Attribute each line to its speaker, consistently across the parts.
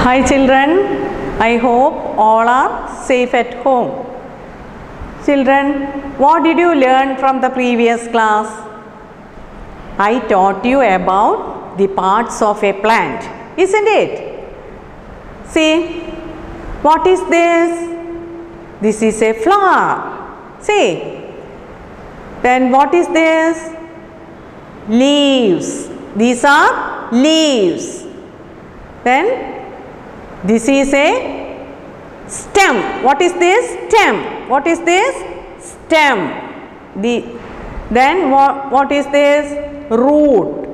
Speaker 1: Hi children, I hope all are safe at home. Children, what did you learn from the previous class? I taught you about the parts of a plant, isn't it? See, what is this? This is a flower. See, then what is this? Leaves. These are leaves. Then this is a stem. What is this? Stem. What is this? Stem. Then what is this? Root.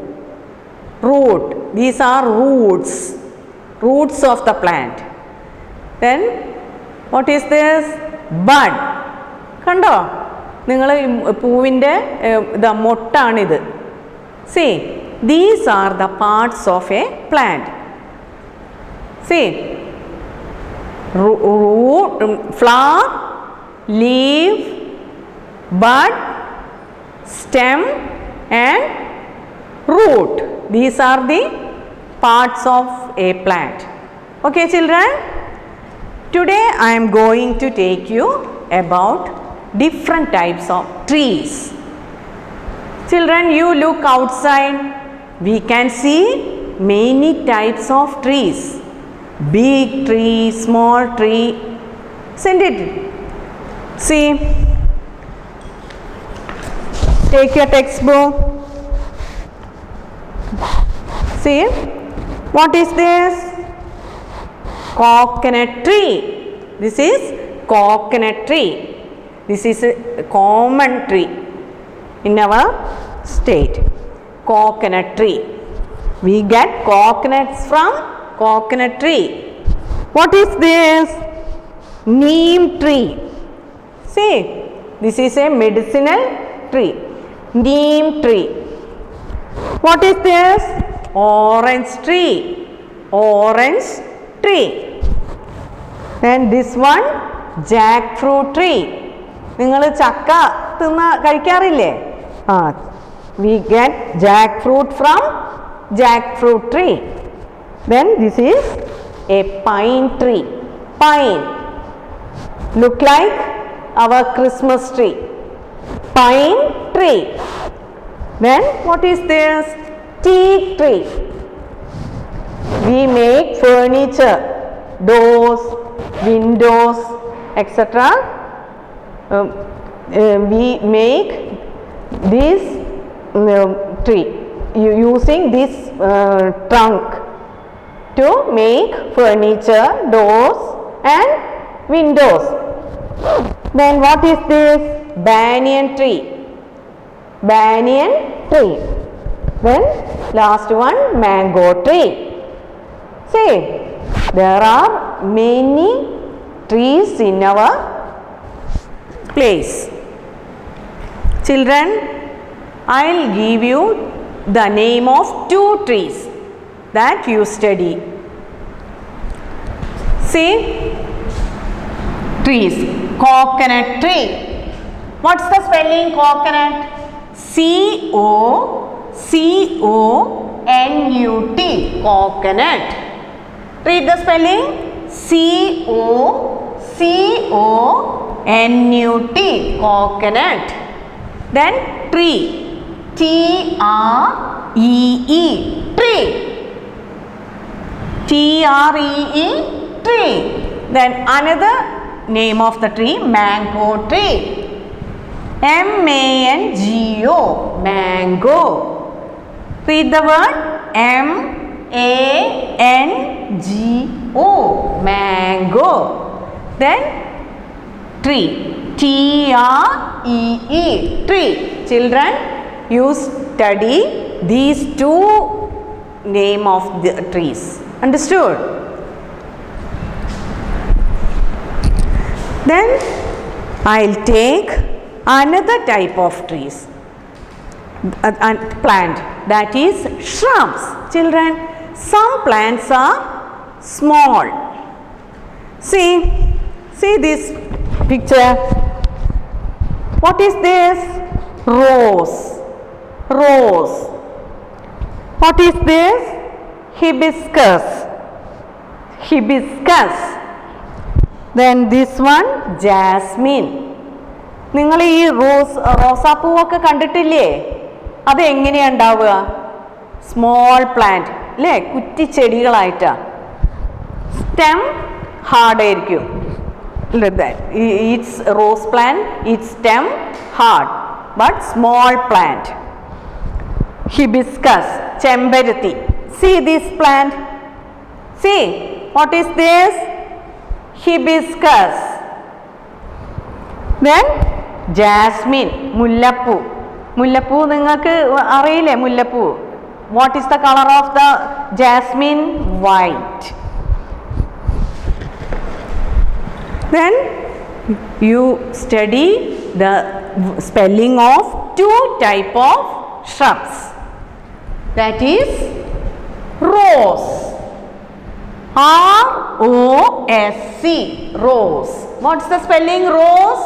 Speaker 1: Root. These are roots. Roots of the plant. Then what is this? Bud. കണ്ടോ നിങ്ങൾ പൂവിൻ്റെ മൊട്ടാണിത്. See, these are the parts of a plant. See, root, flower, leaf, bud, stem and root. These are the parts of a plant. Okay children, today I am going to take you about different types of trees. Children, you look outside, we can see many types of trees. Big tree, small tree, isn't it? See, take your textbook. See, what is this? Coconut tree. This is coconut tree. This is a common tree in our state. Coconut tree. We get coconuts from coconut tree. What is this? Neem tree. See, this is a medicinal tree. Neem tree. What is this? Orange tree. Orange tree. Then this one, jackfruit tree. നിങ്ങൾ ചക്ക കഴിക്കാറില്ലേ? We get jackfruit from jackfruit tree. Then this is a pine tree. Pine. Look like our Christmas tree. Pine tree. Then what is this? Teak tree. We make furniture, doors, windows, etc. We make this tree using this trunk to make furniture, doors and windows. Then what is this? Banyan tree. Banyan tree. Then last one, mango tree. See, there are many trees in our place. Children, I'll give you the name of two trees that you study. See, trees. Coconut tree. What's the spelling coconut? C-O-C-O-N-U-T. Coconut. Read the spelling. C-O-C-O-N-U-T. Coconut. Then tree. T-R-E-E. Tree. T-R-E-E. Tree. Then another name of the tree, mango tree. M-A-N-G-O. Mango. Read the word M-A-N-G-O. Mango. Then tree. T-R-E-E. Tree. Children, you study these two name of the trees. Understood? Then I'll take another type of trees, plant, that is shrubs. Children, some plants are small. See this picture. What is this? Rose. Rose. What is this? Hibiscus. hibiscus. Then this one jasmine. നിങ്ങൾ ഈ റോസാപ്പൂവൊക്കെ കണ്ടിട്ടില്ലേ? അത് എങ്ങനെയാണ് ഉണ്ടാവുക? Small plant അല്ലേ, കുറ്റിച്ചെടികളായിട്ടാണ്. Stem hard ആയിരിക്കും. It's rose plant, its stem hard but small plant. Hibiscus, ചെമ്പരത്തി. See this plant. See, what is this? Hibiscus. Then jasmine, മുല്ലപ്പൂ. മുല്ലപ്പൂ നിങ്ങൾക്ക് അറിയില്ലേ? മുല്ലപ്പൂ. What is the color of the jasmine? White. Then you study the spelling of two type of shrubs. That is rose. R-O-S-E, rose. What's the spelling rose?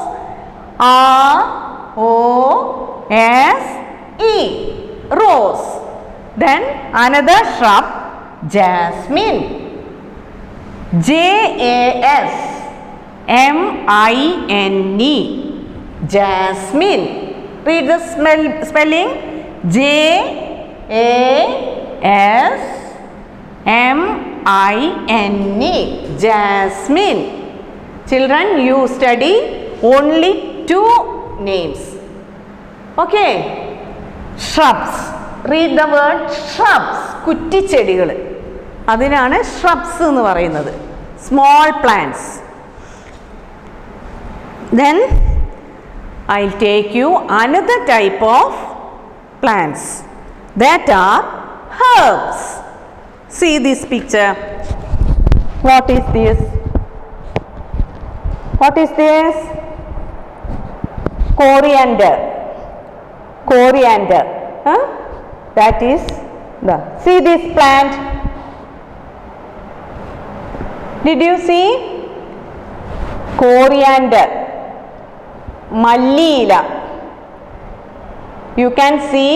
Speaker 1: R-O-S-E, rose. Then another shrub, jasmine. J-A-S-M-I-N-E, jasmine. Read the spelling. J-A-S-M-I-N-E, jasmine. Children, you study only two names. Okay. Shrubs. Read the word shrubs. കുറ്റിച്ചെടികൾ. അതിനാണ് shrubs എന്ന് പറയുന്നത്. Small plants. Then I'll take you another type of plants that are herbs. See this picture. What is this? What is this? Coriander. Coriander. That is the. See this plant. Did you see? Coriander. Mallila. You can see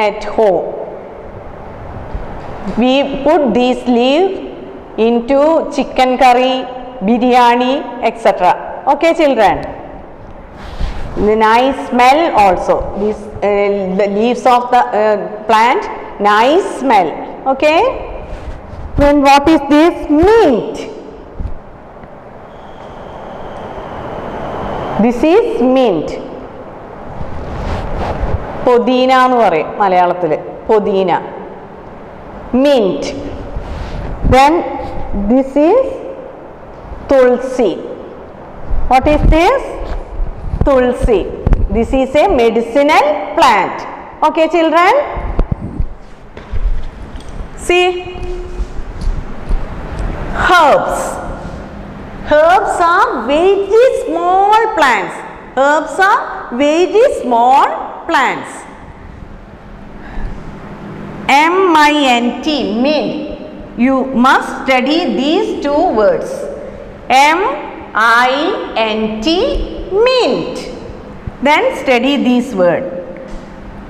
Speaker 1: at home. We put these leaves into chicken curry, biryani, etc. Okay, children. The nice smell also. These the leaves of the plant, nice smell. Okay. Then what is this? Mint. This is mint. പൊതീന എന്ന് പറയും മലയാളത്തിൽ. പൊതീന. Mint. Then this is tulsi. What is this? Tulsi. This is a medicinal plant. Okay, children. See. Herbs. Herbs are very small plants. Herbs are very small plants. M-I-N-T, mint. You must study these two words. M-I-N-T, mint. Then study this word.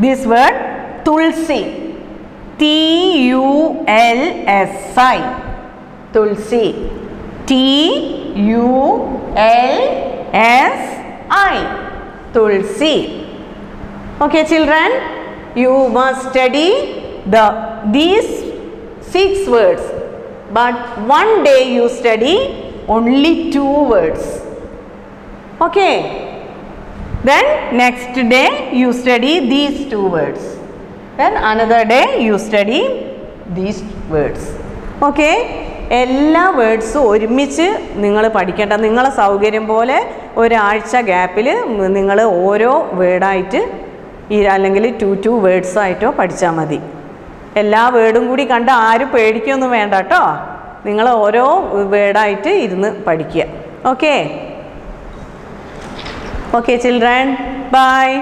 Speaker 1: This word, tulsi. T-U-L-S-I. Tulsi. T-U-L-S-I. Tulsi. Okay, children, you must study these 6 words, but one day you study only 2 words. Okay. Then next day you study these 2 words. Then another day you study these words. Okay. എല്ലാ വേർഡ്സും ഒരുമിച്ച് നിങ്ങൾ പഠിക്കേണ്ട. നിങ്ങളെ സൗകര്യം പോലെ ഒരാഴ്ച ഗ്യാപ്പിൽ നിങ്ങൾ ഓരോ വേർഡായിട്ട് അല്ലെങ്കിൽ 2 വേർഡ്സായിട്ടോ പഠിച്ചാൽ മതി. എല്ലാ വേർഡും കൂടി കണ്ട് ആരും പേടിക്കൊന്നും വേണ്ട കേട്ടോ. നിങ്ങൾ ഓരോ വേർഡായിട്ട് ഇരുന്ന് പഠിക്കുക. ഓക്കെ. Okay, children. Bye.